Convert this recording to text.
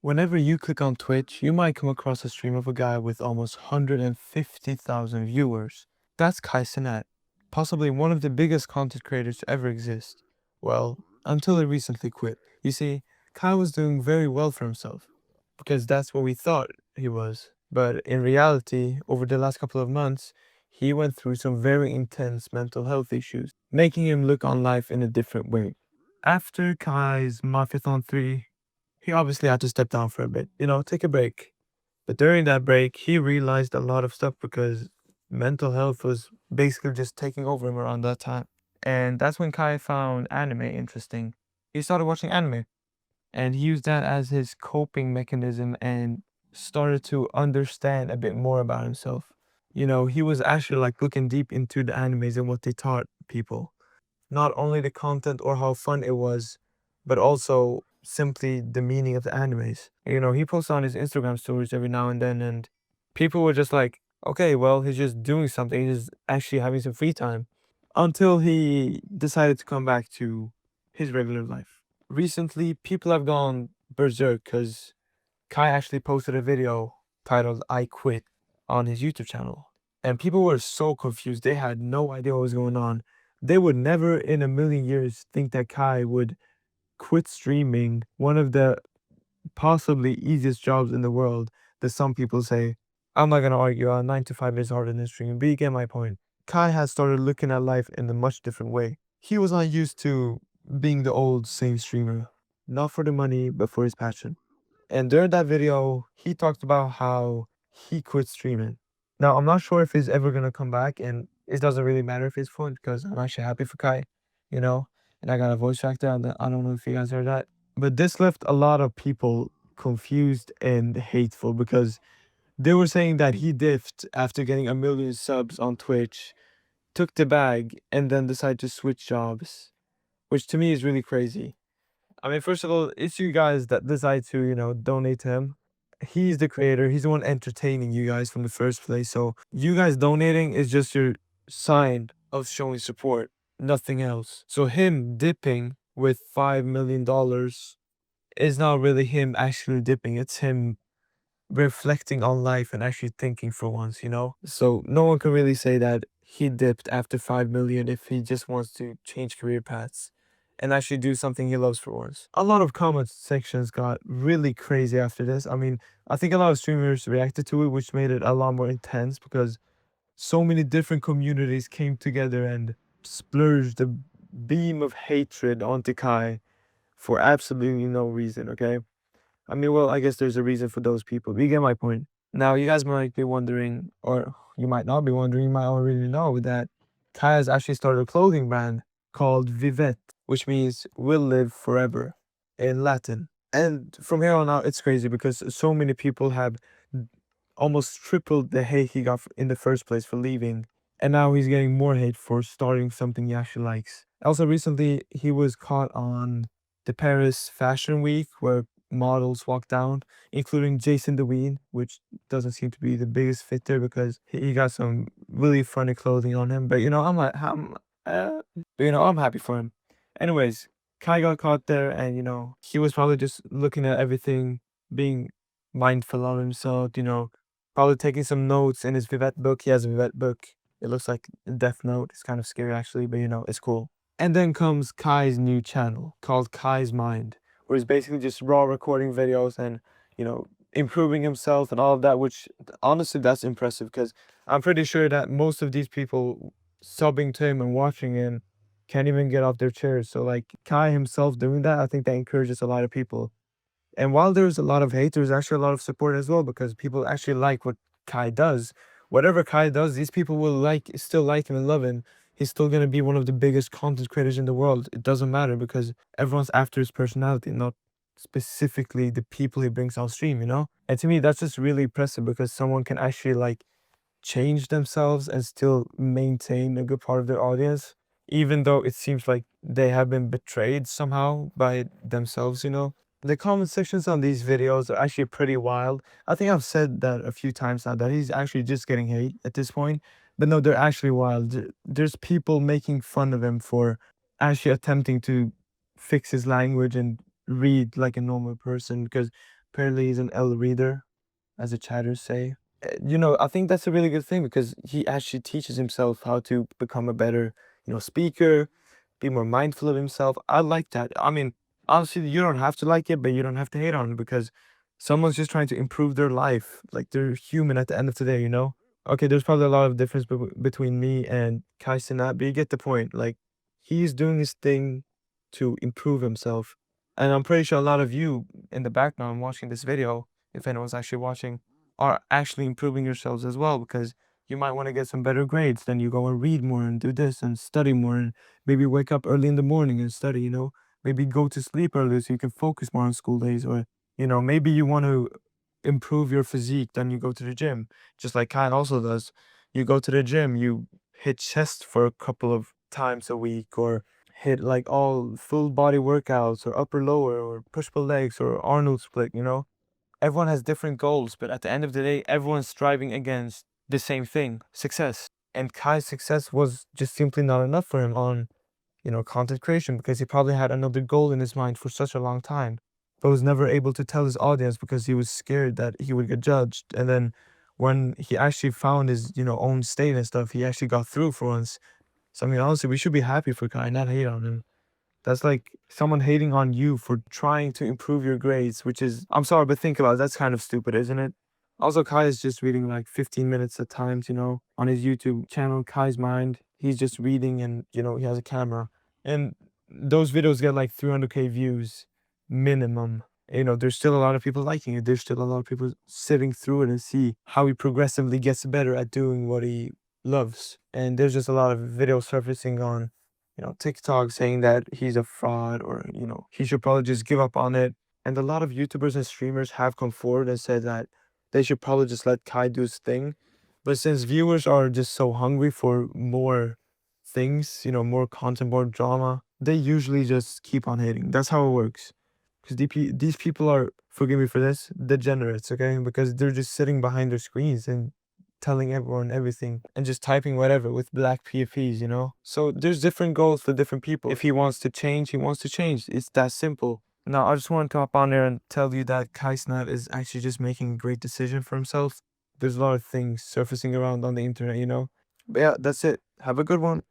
Whenever you click on Twitch, you might come across a stream of a guy with almost 150,000 viewers. That's Cenat, possibly one of the biggest content creators to ever exist. Well, until he recently quit. You see, Kai was doing very well for himself, because that's what we thought he was. But in reality, over the last couple of months, he went through some very intense mental health issues, making him look on life in a different way. After Kai's Mafiathon 3, he obviously had to step down for a bit, take a break. But during that break, he realized a lot of stuff because mental health was basically just taking over him around that time. And that's when Kai found anime interesting. He started watching anime and he used that as his coping mechanism and started to understand a bit more about himself. He was actually like looking deep into the animes and what they taught people, not only the content or how fun it was, but also simply the meaning of the animes. He posts on his Instagram stories every now and then, and people were just like, okay, well, he's just doing something. He's actually having some free time until he decided to come back to his regular life. Recently, people have gone berserk because Kai actually posted a video titled I Quit on his YouTube channel. And people were so confused. They had no idea what was going on. They would never in a million years think that Kai would quit streaming, one of the possibly easiest jobs in the world that some people say. I'm not going to argue, 9 to 5 is harder than streaming, but you get my point. Kai has started looking at life in a much different way. He was not used to being the old same streamer, not for the money, but for his passion. And during that video, he talked about how he quit streaming. Now, I'm not sure if he's ever gonna come back, and it doesn't really matter if it's fun because I'm actually happy for Kai, you know. And I got a voice actor. I don't know if you guys heard that, but this left a lot of people confused and hateful because they were saying that he diffed after getting 1 million subs on Twitch, took the bag, and then decided to switch jobs, which to me is really crazy. I mean, first of all, it's you guys that decide to, donate to him. He's the creator. He's the one entertaining you guys from the first place. So you guys donating is just your sign of showing support, nothing else. So him dipping with $5 million is not really him actually dipping. It's him reflecting on life and actually thinking for once. So no one can really say that he dipped after 5 million if he just wants to change career paths and actually do something he loves for once. A lot of comment sections got really crazy after this. I mean, I think a lot of streamers reacted to it, which made it a lot more intense because so many different communities came together and splurged a beam of hatred onto Kai for absolutely no reason, okay? I mean, well, I guess there's a reason for those people. But you get my point. Now, you guys might be wondering, or you might not be wondering, you might already know that Kai has actually started a clothing brand called Vivet, which means will live forever in Latin. And from here on out, it's crazy because so many people have almost tripled the hate he got in the first place for leaving. And now he's getting more hate for starting something he actually likes. Also, recently, he was caught on the Paris Fashion Week where models walked down, including Jason DeWeen, which doesn't seem to be the biggest fit there because he got some really funny clothing on him. But I'm happy for him. Anyways, Kai got caught there, and he was probably just looking at everything, being mindful of himself. Probably taking some notes in his Vivet book. He has a Vivet book. It looks like a Death Note. It's kind of scary actually, but it's cool. And then comes Kai's new channel called Kai's Mind, where he's basically just raw recording videos and, improving himself and all of that, which honestly, that's impressive because I'm pretty sure that most of these people subbing to him and watching him can't even get off their chairs. So, like, Kai himself doing that, I think that encourages a lot of people. And while there's a lot of hate, there's actually a lot of support as well because people actually like what Kai does. Whatever Kai does, these people will still like him and love him. He's still gonna be one of the biggest content creators in the world. It doesn't matter because everyone's after his personality, not specifically the people he brings on stream. And to me, that's just really impressive because someone can actually change themselves and still maintain a good part of their audience, even though it seems like they have been betrayed somehow by themselves. The comment sections on these videos are actually pretty wild. I think I've said that a few times now that he's actually just getting hate at this point. But no, they're actually wild. There's people making fun of him for actually attempting to fix his language and read like a normal person because Apparently he's an L reader, as the chatters say. You know, I think that's a really good thing because he actually teaches himself how to become a better, speaker, be more mindful of himself. I like that. I mean, honestly, you don't have to like it, but you don't have to hate on it because someone's just trying to improve their life. Like they're human at the end of the day, you know? Okay, there's probably a lot of difference between me and Kai Cenat, but you get the point. Like, he's doing his thing to improve himself. And I'm pretty sure a lot of you in the background watching this video, if anyone's actually watching, are actually improving yourselves as well because you might want to get some better grades. Then you go and read more and do this and study more and maybe wake up early in the morning and study, maybe go to sleep early so you can focus more on school days. Or, maybe you want to improve your physique, then you go to the gym, just like Kyle also does. You go to the gym, you hit chest for a couple of times a week, or hit like all full body workouts, or upper lower, or push pull legs, or Arnold split. Everyone has different goals, but at the end of the day, everyone's striving against the same thing, success. And Kai's success was just simply not enough for him on, content creation because he probably had another goal in his mind for such a long time, but was never able to tell his audience because he was scared that he would get judged. And then when he actually found his, own state and stuff, he actually got through for once. So I mean, honestly, we should be happy for Kai, not hate on him. That's like someone hating on you for trying to improve your grades, which is, I'm sorry, but think about it, that's kind of stupid, isn't it? Also, Kai is just reading like 15 minutes at times, on his YouTube channel, Kai's Mind. He's just reading and, he has a camera. And those videos get like 300K views minimum. There's still a lot of people liking it. There's still a lot of people sitting through it and see how he progressively gets better at doing what he loves. And there's just a lot of videos surfacing on TikTok saying that he's a fraud, or, he should probably just give up on it. And a lot of YouTubers and streamers have come forward and said that they should probably just let Kai do his thing. But since viewers are just so hungry for more things, more content, more drama, they usually just keep on hating. That's how it works. Because these people are, forgive me for this, degenerates, okay? Because they're just sitting behind their screens and telling everyone everything and just typing whatever with black PFPs. So there's different goals for different people. If he wants to change, he wants to change. It's that simple. Now, I just wanted to hop on there and tell you that Kai Cenat is actually just making a great decision for himself. There's a lot of things surfacing around on the internet. But yeah, that's it. Have a good one.